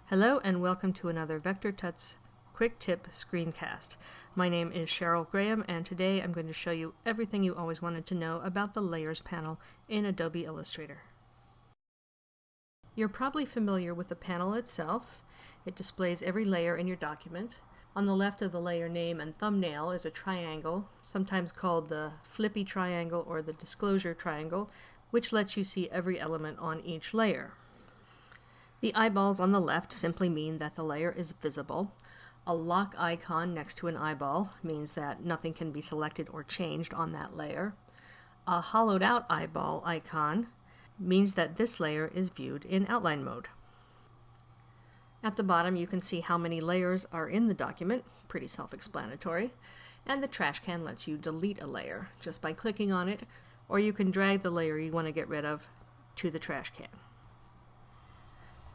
Hello and welcome to another VectorTuts Quick Tip Screencast. My name is Cheryl Graham and today I'm going to show you everything you always wanted to know about the Layers panel in Adobe Illustrator. You're probably familiar with the panel itself. It displays every layer in your document. On the left of the layer name and thumbnail is a triangle, sometimes called the flippy triangle or the disclosure triangle, which lets you see every element on each layer. The eyeballs on the left simply mean that the layer is visible. A lock icon next to an eyeball means that nothing can be selected or changed on that layer. A hollowed out eyeball icon means that this layer is viewed in outline mode. At the bottom you can see how many layers are in the document, pretty self-explanatory, and the trash can lets you delete a layer just by clicking on it, or you can drag the layer you want to get rid of to the trash can.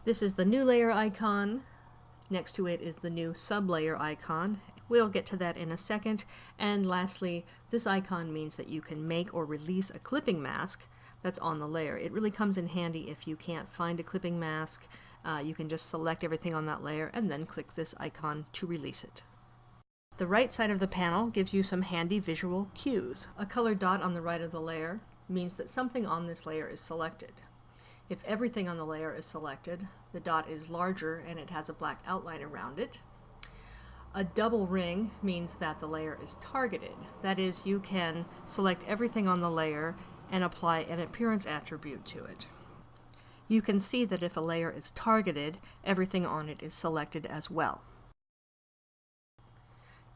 This is the new layer icon. Next to it is the new sublayer icon. We'll get to that in a second. And lastly, this icon means that you can make or release a clipping mask that's on the layer. It really comes in handy if you can't find a clipping mask. You can just select everything on that layer and then click this icon to release it. The right side of the panel gives you some handy visual cues. A colored dot on the right of the layer means that something on this layer is selected. If everything on the layer is selected, the dot is larger and it has a black outline around it. A double ring means that the layer is targeted. That is, you can select everything on the layer and apply an appearance attribute to it. You can see that if a layer is targeted, everything on it is selected as well.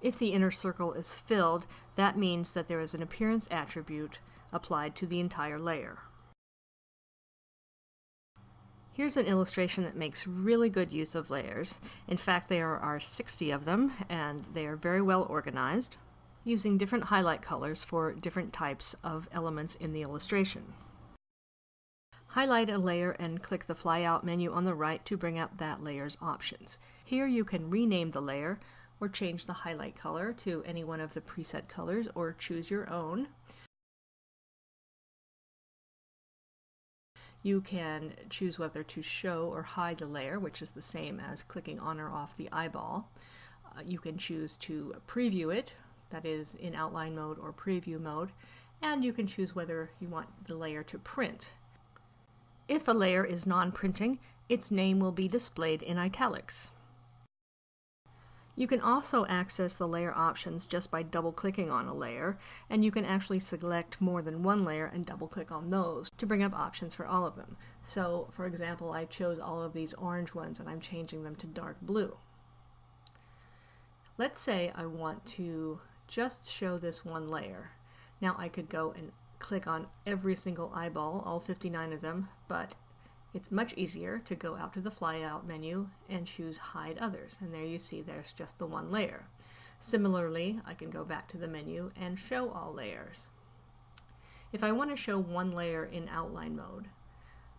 If the inner circle is filled, that means that there is an appearance attribute applied to the entire layer. Here's an illustration that makes really good use of layers. In fact, there are 60 of them, and they are very well organized, using different highlight colors for different types of elements in the illustration. Highlight a layer and click the flyout menu on the right to bring up that layer's options. Here you can rename the layer, or change the highlight color to any one of the preset colors, or choose your own. You can choose whether to show or hide the layer, which is the same as clicking on or off the eyeball. You can choose to preview it, that is in outline mode or preview mode, and you can choose whether you want the layer to print. If a layer is non-printing, its name will be displayed in italics. You can also access the layer options just by double-clicking on a layer, and you can actually select more than one layer and double-click on those to bring up options for all of them. So, for example, I chose all of these orange ones and I'm changing them to dark blue. Let's say I want to just show this one layer. Now I could go and click on every single eyeball, all 59 of them, but it's much easier to go out to the flyout menu and choose Hide Others, and there you see there's just the one layer. Similarly, I can go back to the menu and Show All Layers. If I want to show one layer in outline mode,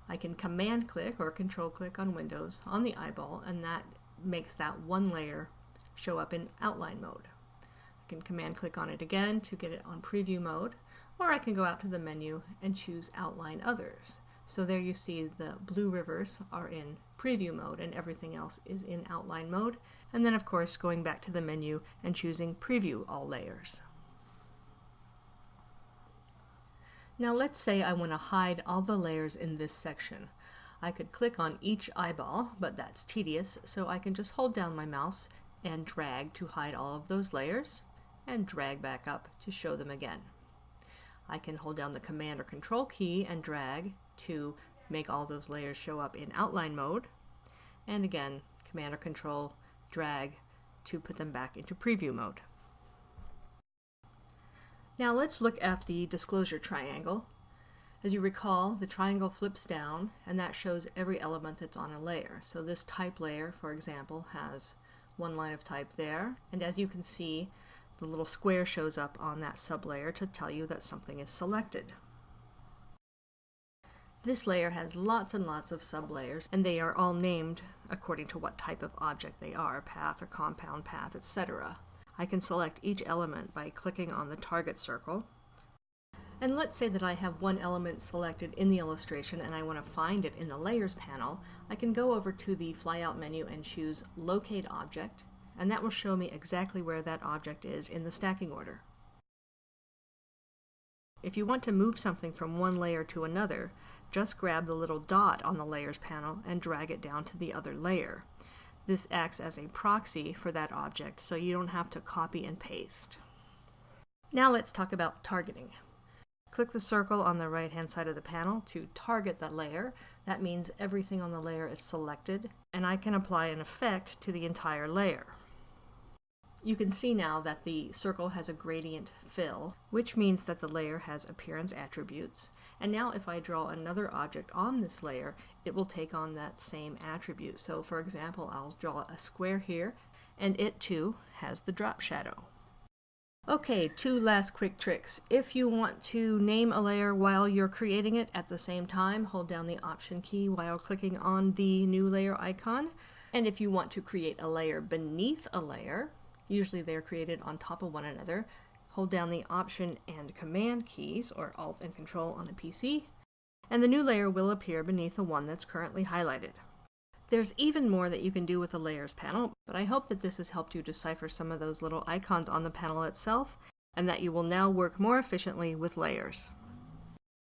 I can Command click or Control click on Windows on the eyeball, and that makes that one layer show up in outline mode. I can Command click on it again to get it on preview mode, or I can go out to the menu and choose Outline Others. So there you see the blue rivers are in preview mode and everything else is in outline mode. And then of course going back to the menu and choosing Preview All Layers. Now let's say I want to hide all the layers in this section. I could click on each eyeball, but that's tedious, so I can just hold down my mouse and drag to hide all of those layers and drag back up to show them again. I can hold down the Command or Control key and drag to make all those layers show up in outline mode, and again Command or Control drag to put them back into preview mode. Now let's look at the disclosure triangle. As you recall, the triangle flips down and that shows every element that's on a layer. So this type layer, for example, has one line of type there, and as you can see, the little square shows up on that sublayer to tell you that something is selected. This layer has lots and lots of sublayers, and they are all named according to what type of object they are, path or compound path, etc. I can select each element by clicking on the target circle. And let's say that I have one element selected in the illustration and I want to find it in the Layers panel. I can go over to the flyout menu and choose Locate Object, and that will show me exactly where that object is in the stacking order. If you want to move something from one layer to another, just grab the little dot on the Layers panel and drag it down to the other layer. This acts as a proxy for that object, so you don't have to copy and paste. Now let's talk about targeting. Click the circle on the right-hand side of the panel to target the layer. That means everything on the layer is selected, and I can apply an effect to the entire layer. You can see now that the circle has a gradient fill, which means that the layer has appearance attributes. And now if I draw another object on this layer, it will take on that same attribute. So for example, I'll draw a square here, and it too has the drop shadow. Okay, two last quick tricks. If you want to name a layer while you're creating it at the same time, hold down the Option key while clicking on the new layer icon. And if you want to create a layer beneath a layer, usually they're created on top of one another, hold down the Option and Command keys, or Alt and Control on a PC, and the new layer will appear beneath the one that's currently highlighted. There's even more that you can do with the Layers panel, but I hope that this has helped you decipher some of those little icons on the panel itself, and that you will now work more efficiently with layers.